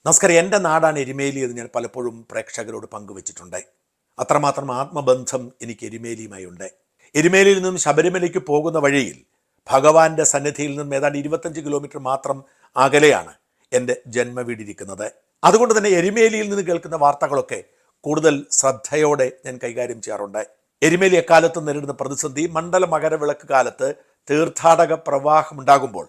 നമസ്കാരം. എൻ്റെ നാടാണ് എരുമേലി എന്ന് ഞാൻ പലപ്പോഴും പ്രേക്ഷകരോട് പങ്കുവച്ചിട്ടുണ്ട്. അത്രമാത്രം ആത്മബന്ധം എനിക്ക് എരുമേലിയുമായി ഉണ്ട്. എരുമേലിയിൽ നിന്നും ശബരിമലയ്ക്ക് പോകുന്ന വഴിയിൽ ഭഗവാന്റെ സന്നിധിയിൽ നിന്നും ഏതാണ്ട് 25 കിലോമീറ്റർ മാത്രം അകലെയാണ് എൻ്റെ ജന്മവീടിരിക്കുന്നത്. അതുകൊണ്ട് തന്നെ എരുമേലിയിൽ നിന്ന് കേൾക്കുന്ന വാർത്തകളൊക്കെ കൂടുതൽ ശ്രദ്ധയോടെ ഞാൻ കൈകാര്യം ചെയ്യാറുണ്ട്. എരുമേലി എക്കാലത്ത് നേരിടുന്ന പ്രതിസന്ധി മണ്ഡല മകരവിളക്ക് കാലത്ത് തീർത്ഥാടക പ്രവാഹമുണ്ടാകുമ്പോൾ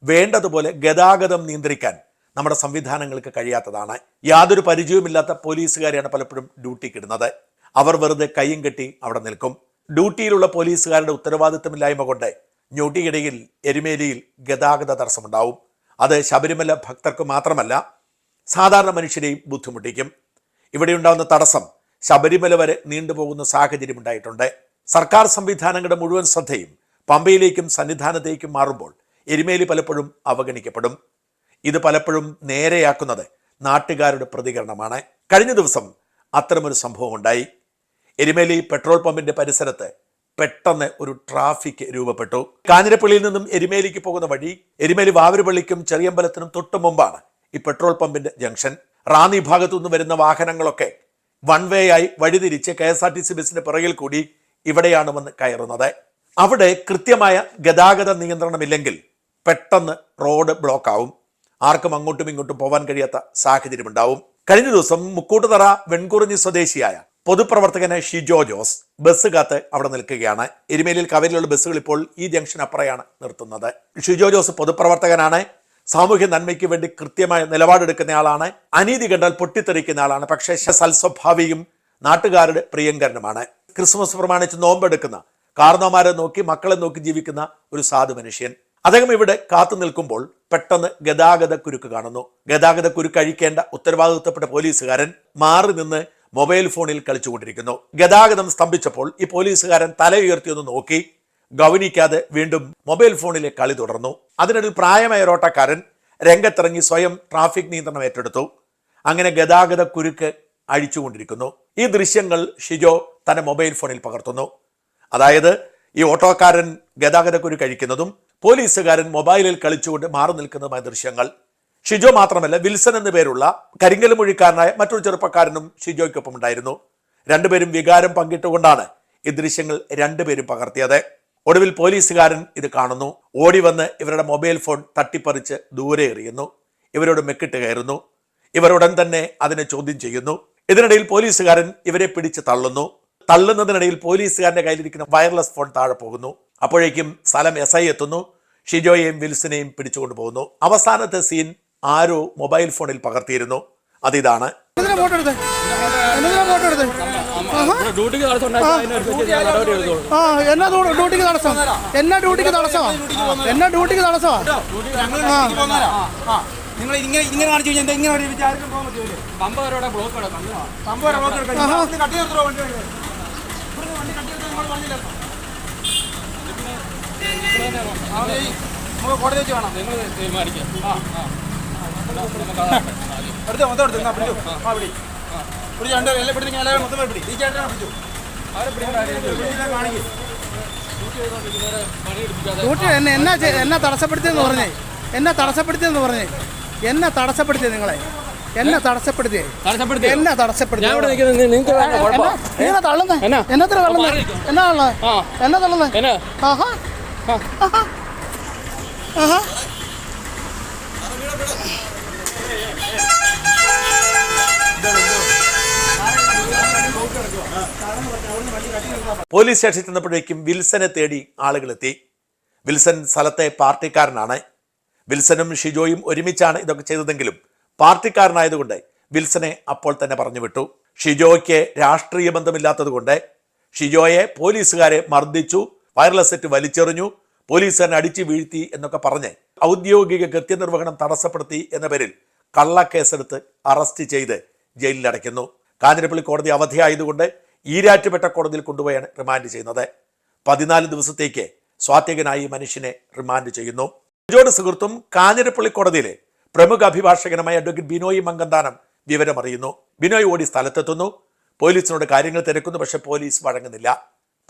വേണ്ടതുപോലെ ഗതാഗതം നിയന്ത്രിക്കാൻ നമ്മുടെ സംവിധാനങ്ങൾക്ക് കഴിയാത്തതാണ്. യാതൊരു പരിചയവുമില്ലാത്ത പോലീസുകാരെയാണ് പലപ്പോഴും ഡ്യൂട്ടിക്കിടുന്നത്. അവർ വെറുതെ കയ്യും കെട്ടി അവിടെ നിൽക്കും. ഡ്യൂട്ടിയിലുള്ള പോലീസുകാരുടെ ഉത്തരവാദിത്തമില്ലായ്മ കൊണ്ട് ഞൊടിയിടയിൽ എരുമേലിയിൽ ഗതാഗത തടസ്സമുണ്ടാവും. അത് ശബരിമല ഭക്തർക്ക് മാത്രമല്ല, സാധാരണ മനുഷ്യരെയും ബുദ്ധിമുട്ടിക്കും. ഇവിടെ ഉണ്ടാകുന്ന തടസ്സം ശബരിമല വരെ നീണ്ടുപോകുന്ന സാഹചര്യം ഉണ്ടായിട്ടുണ്ട്. സർക്കാർ സംവിധാനങ്ങളുടെ മുഴുവൻ ശ്രദ്ധയും പമ്പയിലേക്കും സന്നിധാനത്തേക്കും മാറുമ്പോൾ എരുമേലി പലപ്പോഴും അവഗണിക്കപ്പെടും. ഇത് പലപ്പോഴും നേരെയാക്കുന്നത് നാട്ടുകാരുടെ പ്രതികരണമാണ്. കഴിഞ്ഞ ദിവസം അത്തരമൊരു സംഭവം ഉണ്ടായി. എരുമേലി പെട്രോൾ പമ്പിന്റെ പരിസരത്ത് പെട്ടെന്ന് ഒരു ട്രാഫിക് രൂപപ്പെട്ടു. കാഞ്ഞിരപ്പള്ളിയിൽ നിന്നും എരുമേലിക്ക് പോകുന്ന വഴി എരുമേലി വാവരുപള്ളിക്കും ചെറിയമ്പലത്തിനും തൊട്ടു മുമ്പാണ് ഈ പെട്രോൾ പമ്പിന്റെ ജംഗ്ഷൻ. റാന്നി ഭാഗത്തു നിന്ന് വരുന്ന വാഹനങ്ങളൊക്കെ വൺ വേ ആയി വഴിതിരിച്ച് KSRTC ബസിന്റെ പിറകിൽ കൂടി ഇവിടെയാണ് വന്ന് കയറുന്നത്. അവിടെ കൃത്യമായ ഗതാഗത നിയന്ത്രണമില്ലെങ്കിൽ പെട്ടെന്ന് റോഡ് ബ്ലോക്ക് ആവും. ആർക്കും അങ്ങോട്ടും ഇങ്ങോട്ടും പോകാൻ കഴിയാത്ത സാഹചര്യം ഉണ്ടാവും. കഴിഞ്ഞ ദിവസം മുക്കൂട്ടുതറ വെൺകുറിഞ്ഞി സ്വദേശിയായ പൊതുപ്രവർത്തകന് ഷിജോ ജോസ് ബസ് കാത്ത് അവിടെ നിൽക്കുകയാണ്. എരുമേലിയിൽ കവലയിലുള്ള ബസ്സുകൾ ഇപ്പോൾ ഈ ജംഗ്ഷൻ അപ്പുറയാണ് നിർത്തുന്നത്. ഷിജോ ജോസ് പൊതുപ്രവർത്തകനാണ്. സാമൂഹ്യ നന്മയ്ക്ക് വേണ്ടി കൃത്യമായ നിലപാടെടുക്കുന്നയാളാണ്. അനീതി കണ്ടാൽ പൊട്ടിത്തെറിക്കുന്ന ആളാണ്. പക്ഷേ സൽസ്വഭാവിയും നാട്ടുകാരുടെ പ്രിയങ്കരനുമാണ്. ക്രിസ്മസ് പ്രമാണിച്ച് നോമ്പെടുക്കുന്ന, കാർന്നോമാരെ നോക്കി മക്കളെ നോക്കി ജീവിക്കുന്ന ഒരു സാധു മനുഷ്യൻ. അദ്ദേഹം ഇവിടെ കാത്തു നിൽക്കുമ്പോൾ പെട്ടെന്ന് ഗതാഗത കുരുക്ക് കാണുന്നു. ഗതാഗത കുരുക്ക് അഴിക്കേണ്ട ഉത്തരവാദിത്തപ്പെട്ട പോലീസുകാരൻ മാറി നിന്ന് മൊബൈൽ ഫോണിൽ കളിച്ചുകൊണ്ടിരിക്കുന്നു. ഗതാഗതം സ്തംഭിച്ചപ്പോൾ ഈ പോലീസുകാരൻ തല ഉയർത്തിയൊന്ന് നോക്കി, ഗൗനിക്കാതെ വീണ്ടും മൊബൈൽ ഫോണിലെ കളി തുടർന്നു. അതിനിടയിൽ പ്രായമായ ഓട്ടക്കാരൻ രംഗത്തിറങ്ങി സ്വയം ട്രാഫിക് നിയന്ത്രണം ഏറ്റെടുത്തു. അങ്ങനെ ഗതാഗത കുരുക്ക് അഴിച്ചുകൊണ്ടിരിക്കുന്നു. ഈ ദൃശ്യങ്ങൾ ഷിജോ തന്റെ മൊബൈൽ ഫോണിൽ പകർത്തുന്നു. അതായത് ഈ ഓട്ടോക്കാരൻ ഗതാഗത കുരുക്ക് അഴിക്കുന്നതും പോലീസുകാരൻ മൊബൈലിൽ കളിച്ചുകൊണ്ട് മാറി നിൽക്കുന്നതുമായ ദൃശ്യങ്ങൾ. ഷിജോ മാത്രമല്ല, വിൽസൺ എന്നു പേരുള്ള കരിങ്കല്ലുമൊഴിക്കാരനായ മറ്റൊരു ചെറുപ്പക്കാരനും ഷിജോയ്ക്കൊപ്പം ഉണ്ടായിരുന്നു. രണ്ടുപേരും വികാരം പങ്കിട്ടുകൊണ്ടാണ് ഈ ദൃശ്യങ്ങൾ രണ്ടുപേരും പകർത്തിയത്. ഒടുവിൽ പോലീസുകാരൻ ഇത് കാണുന്നു. ഓടി വന്ന് ഇവരുടെ മൊബൈൽ ഫോൺ തട്ടിപ്പറിച്ച് ദൂരെ എറിയുന്നു. ഇവരോട് മെക്കിട്ട് കയറുന്നു. ഇവർ ഉടൻ തന്നെ അതിനെ ചോദ്യം ചെയ്യുന്നു. ഇതിനിടയിൽ പോലീസുകാരൻ ഇവരെ പിടിച്ച് തള്ളുന്നു. തള്ളുന്നതിനിടയിൽ പോലീസുകാരന്റെ കയ്യിലിരിക്കുന്ന വയർലെസ് ഫോൺ താഴെ പോകുന്നു. അപ്പോഴേക്കും സ്ഥലം SI എത്തുന്നു. ഷിജോയെയും വിൽസനെയും പിടിച്ചുകൊണ്ട് പോകുന്നു. അവസാനത്തെ സീൻ ആരോ മൊബൈൽ ഫോണിൽ പകർത്തിയിരുന്നു. അതിതാണ്. നിങ്ങൾ ഇങ്ങനെ കാണിച്ചു കഴിഞ്ഞാൽ ഇങ്ങനെ ആർക്കും പോകാൻ പറ്റുമല്ലോ. പമ്പ വരെ ബ്ലോക്ക് നമുക്ക് കോടതി വെച്ച് വേണം നിങ്ങൾ തീരുമാനിക്കാം. എടുത്തോ മൊത്തം എടുത്തു പിടിച്ചു. പിടിച്ചു രണ്ട് എല്ലാം പിടിച്ച് ഞാൻ മൊത്തം പിടി. ഈ ചേട്ടനെ പിടിച്ചു. എന്നെ തടസ്സപ്പെടുത്തിയെന്ന് പറഞ്ഞേ. എന്നെ തടസ്സപ്പെടുത്തിയ നിങ്ങളെ എന്നെ തടസ്സപ്പെടുത്തിയേ. എന്നെ തടസ്സപ്പെടുത്തി എന്നെ തള്ളുന്നേ. എന്നത്ര തള്ളുന്നേ? എന്നാ എന്നെ തള്ളുന്നേ? ആഹാ ആഹാ. പോലീസ് സ്റ്റേഷനിൽ ചെന്നപ്പോഴേക്കും വിൽസനെ തേടി ആളുകളെത്തി. വിൽസൺ സ്ഥലത്തെ പാർട്ടിക്കാരനാണ്. വിൽസനും ഷിജോയും ഒരുമിച്ചാണ് ഇതൊക്കെ ചെയ്തതെങ്കിലും പാർട്ടിക്കാരനായതുകൊണ്ട് വിൽസനെ അപ്പോൾ തന്നെ പറഞ്ഞു വിട്ടു. ഷിജോയ്ക്ക് രാഷ്ട്രീയ ബന്ധമില്ലാത്തത് കൊണ്ട് ഷിജോയെ പോലീസുകാരെ മർദ്ദിച്ചു, വയർലെസ് സെറ്റ് വലിച്ചെറിഞ്ഞു, പോലീസുകാരനെ അടിച്ചു വീഴ്ത്തി എന്നൊക്കെ പറഞ്ഞ് ഔദ്യോഗിക കൃത്യനിർവഹണം തടസ്സപ്പെടുത്തി എന്ന പേരിൽ കള്ളക്കേസെടുത്ത് അറസ്റ്റ് ചെയ്ത് ജയിലിലടയ്ക്കുന്നു. കാഞ്ഞിരപ്പള്ളി കോടതി അവധിയായതുകൊണ്ട് ഈരാറ്റുപേട്ട കോടതിയിൽ കൊണ്ടുപോയാണ് റിമാൻഡ് ചെയ്യുന്നത്. 14 ദിവസത്തേക്ക് സ്വാത്വികനായി മനുഷ്യനെ റിമാൻഡ് ചെയ്യുന്നു. ഷിജോയുടെ സുഹൃത്തും കാഞ്ഞിരപ്പള്ളി കോടതിയിലെ പ്രമുഖ അഭിഭാഷകനുമായ അഡ്വക്കേറ്റ് ബിനോയ് മങ്കന്താനം വിവരമറിയുന്നു. ബിനോയ് ഓടി സ്ഥലത്തെത്തുന്നു. പോലീസിനോട് കാര്യങ്ങൾ തിരക്കുന്നു. പക്ഷെ പോലീസ് വഴങ്ങുന്നില്ല.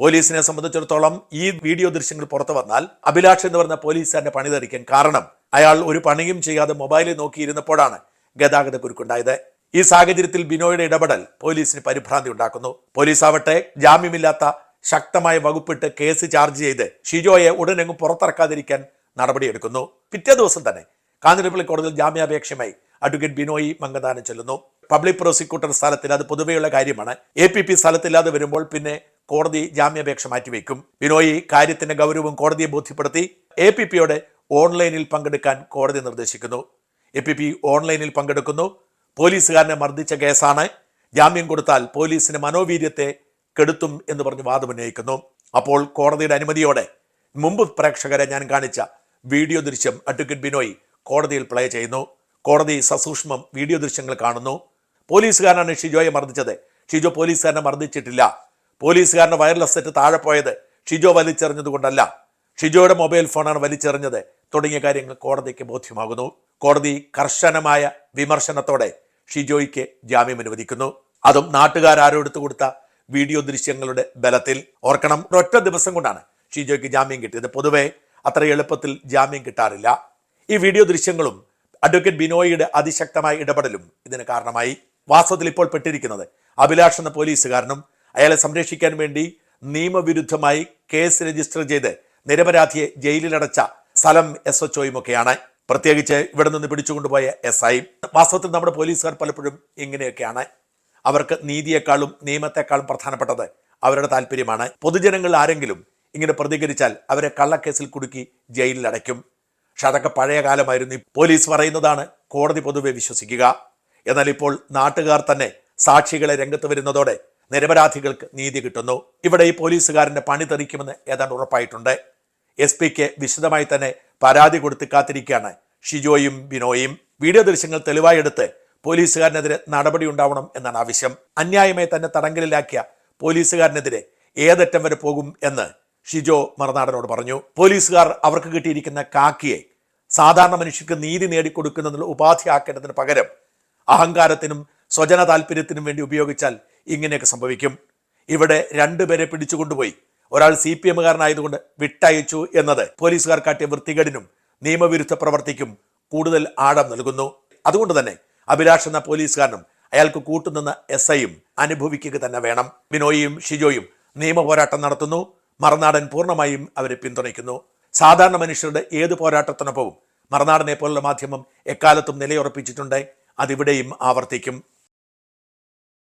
പോലീസിനെ സംബന്ധിച്ചിടത്തോളം ഈ വീഡിയോ ദൃശ്യങ്ങൾ പുറത്തു വന്നാൽ അഭിലാഷ് എന്ന് പറഞ്ഞ പോലീസുകാരന്റെ പണി തെറിക്കും. കാരണം അയാൾ ഒരു പണിയും ചെയ്യാതെ മൊബൈലിൽ നോക്കിയിരുന്നപ്പോഴാണ് ഗതാഗത കുരുക്കുണ്ടായത്. ഈ സാഹചര്യത്തിൽ ബിനോയുടെ ഇടപെടൽ പോലീസിന് പരിഭ്രാന്തി ഉണ്ടാക്കുന്നു. പോലീസ് ആവട്ടെ ജാമ്യമില്ലാത്ത ശക്തമായ വകുപ്പിട്ട് കേസ് ചാർജ് ചെയ്ത് ഷിജോയെ ഉടനെങ്ങും പുറത്തിറക്കാതിരിക്കാൻ നടപടിയെടുക്കുന്നു. പിറ്റേ ദിവസം തന്നെ കാഞ്ഞിരപ്പള്ളി കോടതിയിൽ ജാമ്യാപേക്ഷയുമായി അഡ്വക്കേറ്റ് ബിനോയ് മംഗദാനം ചെല്ലുന്നു. പബ്ലിക് പ്രോസിക്യൂട്ടർ സ്ഥലത്തിൽ അത് പൊതുവെയുള്ള കാര്യമാണ്. APP സ്ഥലത്തില്ലാതെ വരുമ്പോൾ പിന്നെ കോടതി ജാമ്യാപേക്ഷ മാറ്റിവെക്കും. ബിനോയ് കാര്യത്തിന്റെ ഗൗരവം കോടതിയെ ബോധ്യപ്പെടുത്തി APPയോട് ഓൺലൈനിൽ പങ്കെടുക്കാൻ കോടതി നിർദ്ദേശിക്കുന്നു. APP ഓൺലൈനിൽ പങ്കെടുക്കുന്നു. പോലീസുകാരനെ മർദ്ദിച്ച കേസാണ്. ജാമ്യം കൊടുത്താൽ പോലീസിന്റെ മനോവീര്യത്തെ കെടുത്തും എന്ന് പറഞ്ഞ് വാദമുന്നയിക്കുന്നു. അപ്പോൾ കോടതിയുടെ അനുമതിയോടെ മുമ്പ് പ്രേക്ഷകരെ ഞാൻ കാണിച്ച വീഡിയോ ദൃശ്യം അഡ്വക്കേറ്റ് ബിനോയ് കോടതിയിൽ പ്ലേ ചെയ്യുന്നു. കോടതി സസൂക്ഷ്മം വീഡിയോ ദൃശ്യങ്ങൾ കാണുന്നു. പോലീസുകാരനാണ് ഷിജോയെ മർദ്ദിച്ചത്. ഷിജോ പോലീസുകാരനെ മർദ്ദിച്ചിട്ടില്ല. പോലീസുകാരന്റെ വയർലെസ് സെറ്റ് താഴെ പോയത് ഷിജോ വലിച്ചെറിഞ്ഞതുകൊണ്ടല്ല, ഷിജോയുടെ മൊബൈൽ ഫോണാണ് വലിച്ചെറിഞ്ഞത് തുടങ്ങിയ കാര്യങ്ങൾ കോടതിക്ക് ബോധ്യമാകുന്നു. കോടതി കർശനമായ വിമർശനത്തോടെ ഷിജോയ്ക്ക് ജാമ്യം അനുവദിക്കുന്നു. അതും നാട്ടുകാരെടുത്തു കൊടുത്ത വീഡിയോ ദൃശ്യങ്ങളുടെ ബലത്തിൽ. ഓർക്കണം, ഒരൊറ്റ ദിവസം കൊണ്ടാണ് ഷിജോയ്ക്ക് ജാമ്യം കിട്ടിയത്. പൊതുവെ അത്ര എളുപ്പത്തിൽ ജാമ്യം കിട്ടാറില്ല. ഈ വീഡിയോ ദൃശ്യങ്ങളും അഡ്വക്കേറ്റ് ബിനോയിയുടെ അതിശക്തമായ ഇടപെടലും ഇതിന് കാരണമായി. വാസ്തവത്തിൽ ഇപ്പോൾ പെട്ടിരിക്കുന്നത് അഭിലാഷ് എന്ന പോലീസുകാരനും അയാളെ സംരക്ഷിക്കാൻ വേണ്ടി നിയമവിരുദ്ധമായി കേസ് രജിസ്റ്റർ ചെയ്ത് നിരപരാധിയെ ജയിലിലടച്ച സ്ഥലം SHOയും ഒക്കെയാണ്. പ്രത്യേകിച്ച് ഇവിടെ നിന്ന് പിടിച്ചുകൊണ്ടുപോയ SI. വാസ്തവത്തിൽ നമ്മുടെ പോലീസുകാർ പലപ്പോഴും ഇങ്ങനെയൊക്കെയാണ്. അവർക്ക് നീതിയെക്കാളും നിയമത്തെക്കാളും പ്രധാനപ്പെട്ടത് അവരുടെ താല്പര്യമാണ്. പൊതുജനങ്ങൾ ആരെങ്കിലും ഇങ്ങനെ പ്രതികരിച്ചാൽ അവരെ കള്ളക്കേസിൽ കുടുക്കി ജയിലിൽ അടയ്ക്കും. പക്ഷെ അതൊക്കെ പഴയ കാലമായിരുന്നു. പോലീസ് പറയുന്നതാണ് കോടതി പൊതുവെ വിശ്വസിക്കുക. എന്നാൽ ഇപ്പോൾ നാട്ടുകാർ തന്നെ സാക്ഷികളെ രംഗത്ത് വരുന്നതോടെ നിരപരാധികൾക്ക് നീതി കിട്ടുന്നു. ഇവിടെ ഈ പോലീസുകാരന്റെ പണി തെറിക്കുമെന്ന് ഏതാണ്ട് ഉറപ്പായിട്ടുണ്ട്. SP-ക്ക് വിശദമായി തന്നെ പരാതി കൊടുത്ത് കാത്തിരിക്കുകയാണ് ഷിജോയും ബിനോയും. വീഡിയോ ദൃശ്യങ്ങൾ തെളിവായി എടുത്ത് പോലീസുകാരനെതിരെ നടപടി ഉണ്ടാവണം എന്നാണ് ആവശ്യം. അന്യായമായി തന്നെ തടങ്കലിലാക്കിയ പോലീസുകാരനെതിരെ ഏതറ്റം വരെ പോകും എന്ന് ഷിജോ മറുനാടനോട് പറഞ്ഞു. പോലീസുകാർ അവർക്ക് കിട്ടിയിരിക്കുന്ന കാക്കിയെ സാധാരണ മനുഷ്യർക്ക് നീതി നേടിക്കൊടുക്കുന്നതിനുള്ള ഉപാധിയാക്കേണ്ടതിന് പകരം അഹങ്കാരത്തിനും സ്വജന താല്പര്യത്തിനും വേണ്ടി ഉപയോഗിച്ചാൽ ഇങ്ങനെയൊക്കെ സംഭവിക്കും. ഇവിടെ രണ്ടുപേരെ പിടിച്ചുകൊണ്ടുപോയി ഒരാൾ CPM-കാരനായതുകൊണ്ട് വിട്ടയച്ചു എന്നത് പോലീസുകാർ കാട്ടിയ വൃത്തികേടിനും നിയമവിരുദ്ധ പ്രവർത്തിക്കും കൂടുതൽ ആഴം നൽകുന്നു. അതുകൊണ്ട് തന്നെ അഭിലാഷ് എന്ന പോലീസുകാരനും അയാൾക്ക് കൂട്ടുനിന്ന SIയും അനുഭവിക്കുക തന്നെ വേണം. ബിനോയും ഷിജോയും നിയമ പോരാട്ടം നടത്തുന്നു. മറുനാടൻ പൂർണ്ണമായും അവരെ പിന്തുണയ്ക്കുന്നു. സാധാരണ മനുഷ്യരുടെ ഏത് പോരാട്ടത്തിനൊപ്പവും മറുനാടനെ പോലുള്ള മാധ്യമം എക്കാലത്തും നിലയുറപ്പിച്ചിട്ടുണ്ട്. അതിവിടെയും ആവർത്തിക്കും.